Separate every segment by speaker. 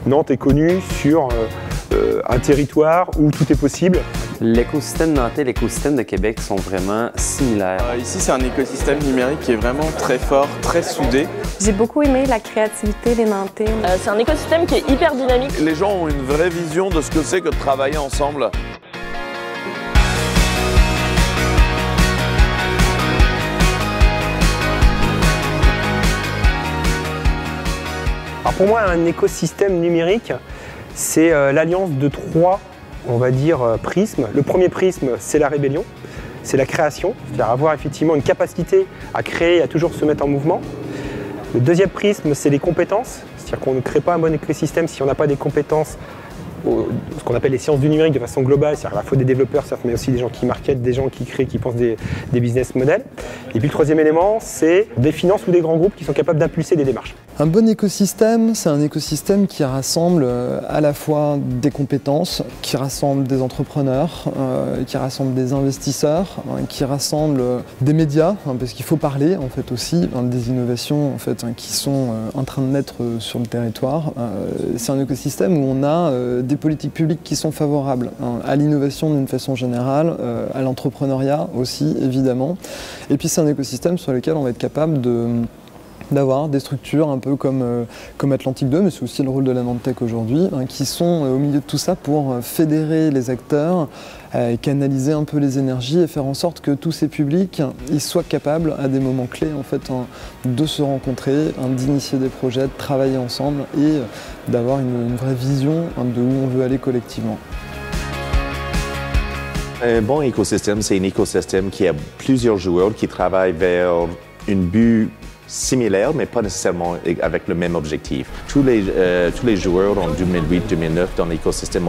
Speaker 1: Nantes est connue sur un territoire où tout est possible.
Speaker 2: L'écosystème nantais et l'écosystème de Québec sont vraiment similaires.
Speaker 3: Ici, c'est un écosystème numérique qui est vraiment très fort, très soudé.
Speaker 4: J'ai beaucoup aimé la créativité des Nantais.
Speaker 5: C'est un écosystème qui est hyper dynamique.
Speaker 6: Les gens ont une vraie vision de ce que c'est que de travailler ensemble.
Speaker 1: Alors pour moi, un écosystème numérique, c'est l'alliance de trois, on va dire, prismes. Le premier prisme, c'est la rébellion, c'est la création, c'est-à-dire avoir effectivement une capacité à créer, à toujours se mettre en mouvement. Le deuxième prisme, c'est les compétences, c'est-à-dire qu'on ne crée pas un bon écosystème si on n'a pas des compétences, ce qu'on appelle les sciences du numérique de façon globale, c'est-à-dire à la fois des développeurs, certes, mais aussi des gens qui marketent, des gens qui créent, qui pensent des business models. Et puis le troisième élément, c'est des finances ou des grands groupes qui sont capables d'impulser des démarches.
Speaker 7: Un bon écosystème, c'est un écosystème qui rassemble à la fois des compétences, qui rassemble des entrepreneurs, qui rassemble des investisseurs, qui rassemble des médias, parce qu'il faut parler en fait aussi des innovations en fait, qui sont en train de naître sur le territoire. C'est un écosystème où on a des politiques publiques qui sont favorables à l'innovation d'une façon générale, à l'entrepreneuriat aussi évidemment. Et puis c'est un écosystème sur lequel on va être capable d'avoir des structures un peu comme Atlantique 2, mais c'est aussi le rôle de la Nantech aujourd'hui, qui sont au milieu de tout ça pour fédérer les acteurs, canaliser un peu les énergies et faire en sorte que tous ces publics ils soient capables à des moments clés en fait, de se rencontrer, d'initier des projets, de travailler ensemble et d'avoir une vraie vision de où on veut aller collectivement.
Speaker 8: Un bon écosystème, c'est un écosystème qui a plusieurs joueurs qui travaillent vers une but similaire, mais pas nécessairement avec le même objectif. Tous les joueurs en 2008-2009 dans l'écosystème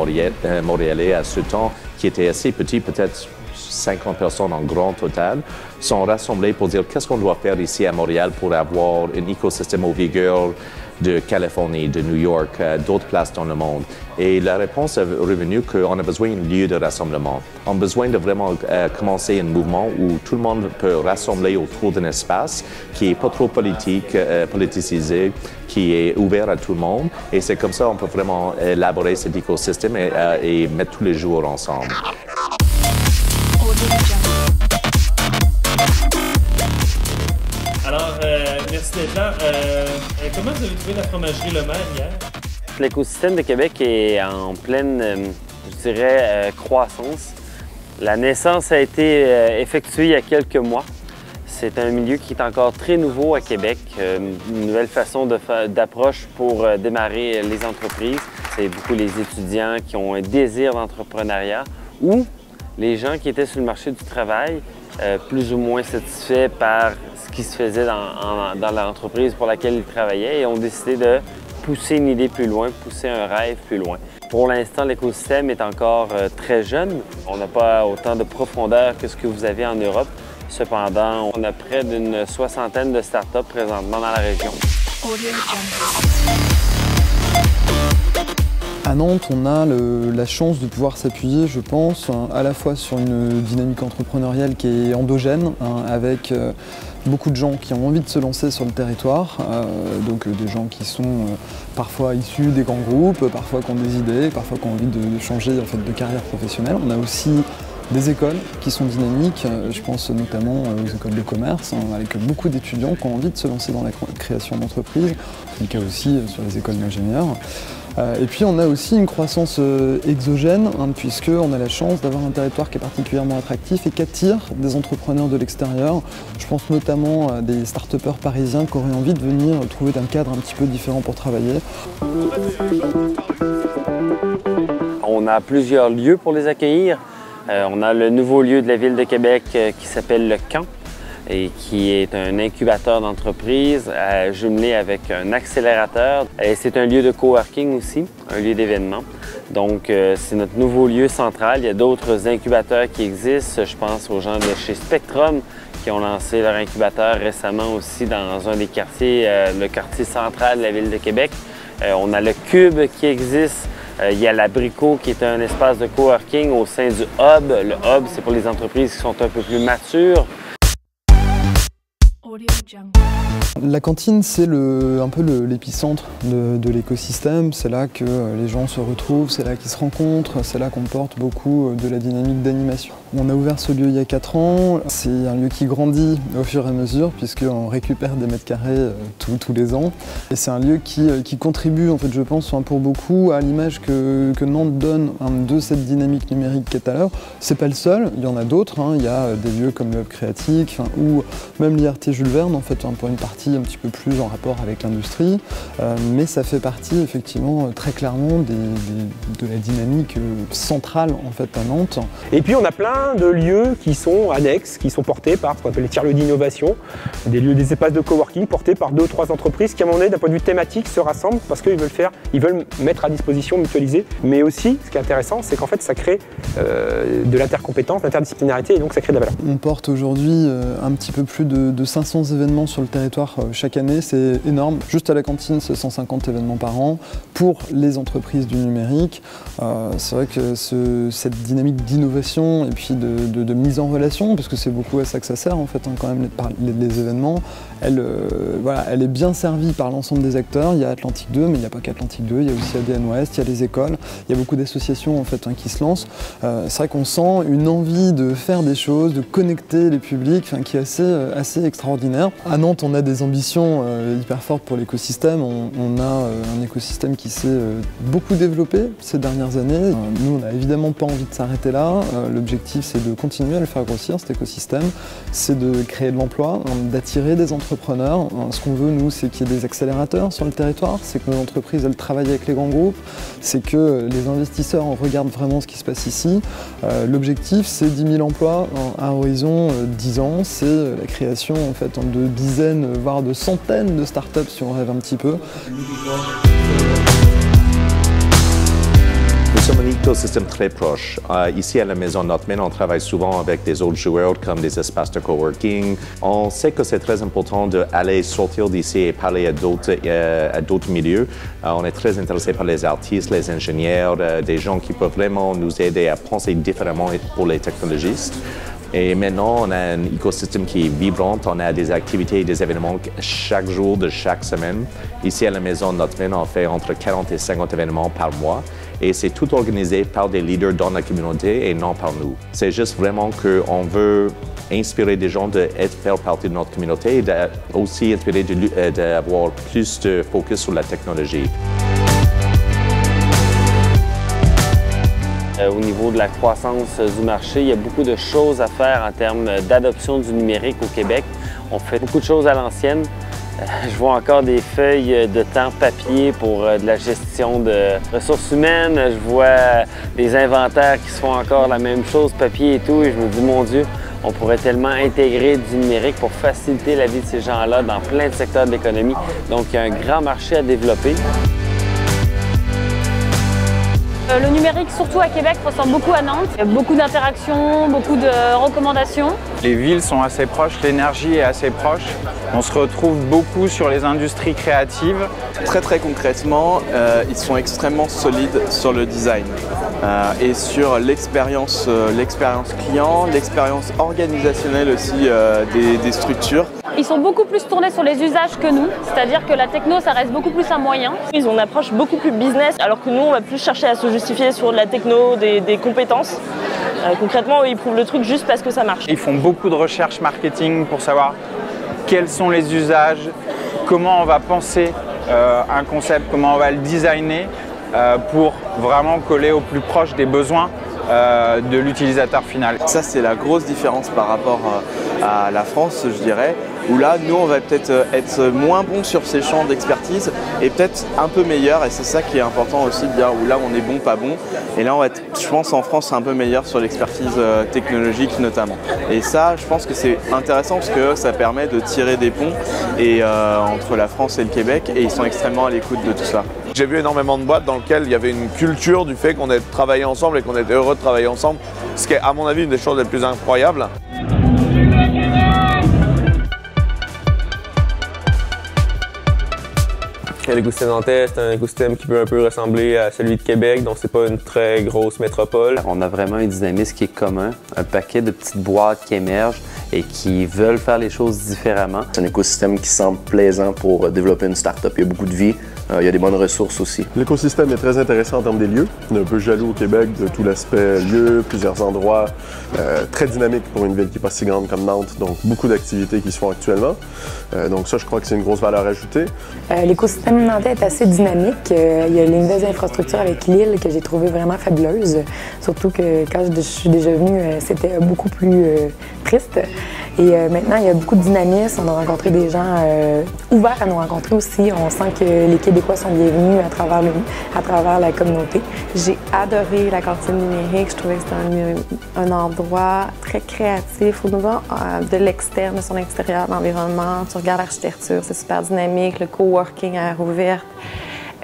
Speaker 8: montréalais à ce temps, qui était assez petit, peut-être 50 personnes en grand total, sont rassemblés pour dire qu'est-ce qu'on doit faire ici à Montréal pour avoir un écosystème au vigueur de Californie, de New York, d'autres places dans le monde. Et la réponse est revenue qu'on a besoin d'un lieu de rassemblement. On a besoin de vraiment commencer un mouvement où tout le monde peut rassembler autour d'un espace qui n'est pas trop politisé, qui est ouvert à tout le monde. Et c'est comme ça qu'on peut vraiment élaborer cet écosystème et mettre tous les joueurs ensemble.
Speaker 9: Alors, merci d'être là. Comment vous avez trouvé la fromagerie Le Maire hier?
Speaker 2: L'écosystème de Québec est en pleine, je dirais, croissance. La naissance a été effectuée il y a quelques mois. C'est un milieu qui est encore très nouveau à Québec, une nouvelle façon d'approche pour démarrer les entreprises. C'est beaucoup les étudiants qui ont un désir d'entrepreneuriat ou les gens qui étaient sur le marché du travail, plus ou moins satisfaits par ce qui se faisait dans l'entreprise pour laquelle ils travaillaient et ont décidé de pousser une idée plus loin, pousser un rêve plus loin. Pour l'instant, l'écosystème est encore très jeune. On n'a pas autant de profondeur que ce que vous avez en Europe. Cependant, on a près d'une soixantaine de startups présentement dans la région.
Speaker 7: À Nantes, on a la chance de pouvoir s'appuyer, je pense, à la fois sur une dynamique entrepreneuriale qui est endogène, avec beaucoup de gens qui ont envie de se lancer sur le territoire, donc des gens qui sont parfois issus des grands groupes, parfois qui ont des idées, parfois qui ont envie de changer en fait, de carrière professionnelle. On a aussi des écoles qui sont dynamiques, je pense notamment aux écoles de commerce, avec beaucoup d'étudiants qui ont envie de se lancer dans la création d'entreprises, c'est le cas aussi sur les écoles d'ingénieurs. Et puis on a aussi une croissance exogène, puisqu'on a la chance d'avoir un territoire qui est particulièrement attractif et qui attire des entrepreneurs de l'extérieur. Je pense notamment à des start-upers parisiens qui auraient envie de venir trouver un cadre un petit peu différent pour travailler.
Speaker 2: On a plusieurs lieux pour les accueillir. On a le nouveau lieu de la Ville de Québec qui s'appelle le Camp et qui est un incubateur d'entreprise jumelé avec un accélérateur. C'est un lieu de coworking aussi, un lieu d'événement. Donc c'est notre nouveau lieu central. Il y a d'autres incubateurs qui existent. Je pense aux gens de chez Spectrum qui ont lancé leur incubateur récemment aussi dans un des quartiers, le quartier central de la Ville de Québec. On a le Cube qui existe. Il y a l'Abricot qui est un espace de coworking au sein du Hub. Le Hub, c'est pour les entreprises qui sont un peu plus matures.
Speaker 7: La cantine, c'est un peu l'épicentre de l'écosystème. C'est là que les gens se retrouvent, c'est là qu'ils se rencontrent, c'est là qu'on porte beaucoup de la dynamique d'animation. On a ouvert ce lieu il y a 4 ans. C'est un lieu qui grandit au fur et à mesure puisqu'on récupère des mètres carrés tous les ans. Et c'est un lieu qui contribue, en fait, je pense, pour beaucoup à l'image que Nantes donne de cette dynamique numérique qu'est à l'heure. C'est pas le seul, il y en a d'autres. Il y a des lieux comme le Hub Créatique ou même l'IRT Jules Verne, en fait, pour une partie un petit peu plus en rapport avec l'industrie. Mais ça fait partie, effectivement, très clairement de la dynamique centrale, en fait, à Nantes.
Speaker 1: Et puis on a plein de lieux qui sont annexes, qui sont portés par ce qu'on appelle les tiers-lieux d'innovation, des espaces de coworking portés par 2 ou 3 entreprises qui, à un moment donné, d'un point de vue thématique, se rassemblent parce qu'ils veulent mettre à disposition, mutualiser. Mais aussi, ce qui est intéressant, c'est qu'en fait, ça crée de l'intercompétence, l'interdisciplinarité, et donc ça crée de la valeur.
Speaker 7: On porte aujourd'hui un petit peu plus de 500 événements sur le territoire chaque année, c'est énorme. Juste à la cantine, c'est 150 événements par an pour les entreprises du numérique. C'est vrai que cette dynamique d'innovation et puis de mise en relation, parce que c'est beaucoup à ça que ça sert, en fait, quand même, les événements, elle est bien servie par l'ensemble des acteurs. Il y a Atlantique 2, mais il n'y a pas qu'Atlantique 2, il y a aussi ADN Ouest, il y a les écoles, il y a beaucoup d'associations, en fait, qui se lancent. C'est vrai qu'on sent une envie de faire des choses, de connecter les publics, qui est assez extraordinaire. À Nantes, on a des ambitions hyper fortes pour l'écosystème. On a un écosystème qui s'est beaucoup développé ces dernières années. Nous, on n'a évidemment pas envie de s'arrêter là. L'objectif, c'est de continuer à le faire grossir, cet écosystème. C'est de créer de l'emploi, d'attirer des entrepreneurs. Ce qu'on veut, nous, c'est qu'il y ait des accélérateurs sur le territoire, c'est que nos entreprises, elles travaillent avec les grands groupes, c'est que les investisseurs regardent vraiment ce qui se passe ici. L'objectif, c'est 10 000 emplois à horizon 10 ans. C'est la création, en fait, de dizaines, voire de centaines de startups, si on rêve un petit peu.
Speaker 8: Nous sommes un écosystème très proche. Ici à la Maison Notman, on travaille souvent avec des autres joueurs comme des espaces de coworking. On sait que c'est très important d'aller sortir d'ici et parler à d'autres milieux. On est très intéressé par les artistes, les ingénieurs, des gens qui peuvent vraiment nous aider à penser différemment pour les technologistes. Et maintenant, on a un écosystème qui est vibrant. On a des activités et des événements chaque jour de chaque semaine. Ici à la Maison Notman, on fait entre 40 et 50 événements par mois. Et c'est tout organisé par des leaders dans la communauté et non par nous. C'est juste vraiment qu'on veut inspirer des gens de faire partie de notre communauté et aussi inspirer d'avoir plus de focus sur la technologie.
Speaker 2: Au niveau de la croissance du marché, il y a beaucoup de choses à faire en termes d'adoption du numérique au Québec. On fait beaucoup de choses à l'ancienne. Je vois encore des feuilles de temps papier pour de la gestion de ressources humaines. Je vois des inventaires qui se font encore la même chose, papier et tout. Et je me dis, mon Dieu, on pourrait tellement intégrer du numérique pour faciliter la vie de ces gens-là dans plein de secteurs de l'économie. Donc, il y a un grand marché à développer.
Speaker 5: Le numérique, surtout à Québec, ressemble beaucoup à Nantes. Il y a beaucoup d'interactions, beaucoup de recommandations.
Speaker 10: Les villes sont assez proches, l'énergie est assez proche. On se retrouve beaucoup sur les industries créatives.
Speaker 3: Très concrètement, ils sont extrêmement solides sur le design et sur l'expérience client, l'expérience organisationnelle aussi des structures.
Speaker 5: Ils sont beaucoup plus tournés sur les usages que nous, c'est-à-dire que la techno, ça reste beaucoup plus un moyen.
Speaker 11: Ils ont une approche beaucoup plus business, alors que nous, on va plus chercher à se justifier sur de la techno, des compétences. Concrètement, eux, ils prouvent le truc juste parce que ça marche.
Speaker 10: Ils font beaucoup de recherche marketing pour savoir quels sont les usages, comment on va penser un concept, comment on va le designer pour vraiment coller au plus proche des besoins de l'utilisateur final.
Speaker 3: Ça, c'est la grosse différence par rapport à la France, je dirais, où là, nous, on va peut-être être moins bon sur ces champs d'expertise et peut-être un peu meilleur, et c'est ça qui est important aussi de dire où là, on est bon, pas bon. Et là, on va être, je pense, en France, un peu meilleur sur l'expertise technologique notamment. Et ça, je pense que c'est intéressant parce que ça permet de tirer des ponts entre la France et le Québec, et ils sont extrêmement à l'écoute de tout ça.
Speaker 6: J'ai vu énormément de boîtes dans lesquelles il y avait une culture du fait qu'on ait travaillé ensemble et qu'on était heureux de travailler ensemble, ce qui est, à mon avis, une des choses les plus incroyables.
Speaker 12: L'écosystème nantais, c'est un écosystème qui peut un peu ressembler à celui de Québec, donc c'est pas une très grosse métropole.
Speaker 2: On a vraiment un dynamisme qui est commun, un paquet de petites boîtes qui émergent
Speaker 13: et qui veulent faire les choses différemment.
Speaker 14: C'est un écosystème qui semble plaisant pour développer une start-up. Il y a beaucoup de vie, il y a des bonnes ressources aussi.
Speaker 15: L'écosystème est très intéressant en termes des lieux. On est un peu jaloux au Québec de tout l'aspect lieux, plusieurs endroits, très dynamique pour une ville qui n'est pas si grande comme Nantes, donc beaucoup d'activités qui se font actuellement. Donc ça, je crois que c'est une grosse valeur ajoutée.
Speaker 16: L'écosystème nantais est assez dynamique. Il y a les nouvelles infrastructures avec l'île que j'ai trouvées vraiment fabuleuses. Surtout que quand je suis déjà venue, c'était beaucoup plus triste. Et maintenant, il y a beaucoup de dynamisme. On a rencontré des gens ouverts à nous rencontrer aussi. On sent que les Québécois sont bienvenus à travers la communauté.
Speaker 4: J'ai adoré la cantine numérique. Je trouvais que c'était un endroit très créatif au niveau de l'externe, de son extérieur, de l'environnement. Tu regardes l'architecture, c'est super dynamique, le coworking à air ouverte.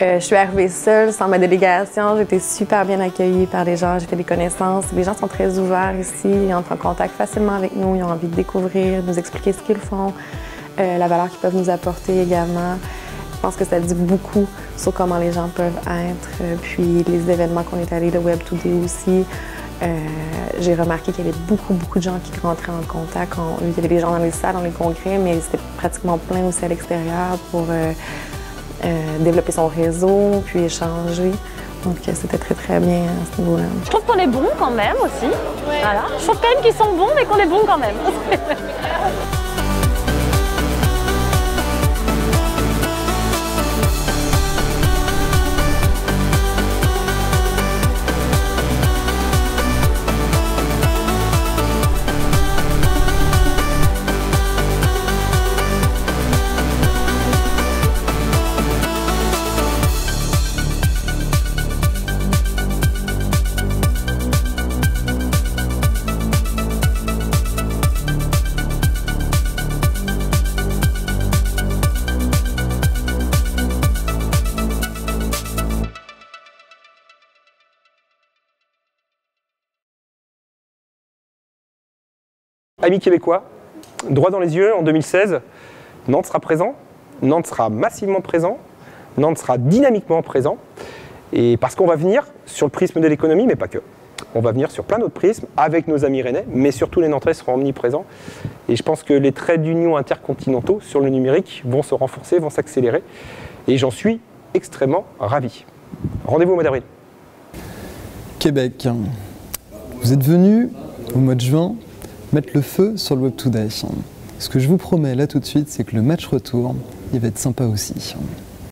Speaker 4: Je suis arrivée seule, sans ma délégation. J'ai été super bien accueillie par les gens. J'ai fait des connaissances. Les gens sont très ouverts ici. Ils entrent en contact facilement avec nous. Ils ont envie de découvrir, de nous expliquer ce qu'ils font, la valeur qu'ils peuvent nous apporter également. Je pense que ça dit beaucoup sur comment les gens peuvent être. Puis les événements qu'on est allés, le Web2D aussi. J'ai remarqué qu'il y avait beaucoup de gens qui rentraient en contact. Il y avait des gens dans les salles, dans les congrès, mais c'était pratiquement plein aussi à l'extérieur pour développer son réseau, puis échanger. Donc c'était très bien à ce niveau-là.
Speaker 5: Je trouve qu'on est bon quand même aussi. Ouais. Voilà. Je trouve quand même qu'ils sont bons, mais qu'on est bon quand même.
Speaker 1: Amis québécois, droit dans les yeux, en 2016, Nantes sera présent, Nantes sera massivement présent, Nantes sera dynamiquement présent, et parce qu'on va venir sur le prisme de l'économie, mais pas que. On va venir sur plein d'autres prismes, avec nos amis rennais, mais surtout les Nantais seront omniprésents. Et je pense que les traits d'union intercontinentaux sur le numérique vont se renforcer, vont s'accélérer, et j'en suis extrêmement ravi. Rendez-vous au mois d'avril.
Speaker 7: Québec, vous êtes venus au mois de juin mettre le feu sur le Web2Day. Ce que je vous promets là tout de suite, c'est que le match retour, il va être sympa aussi.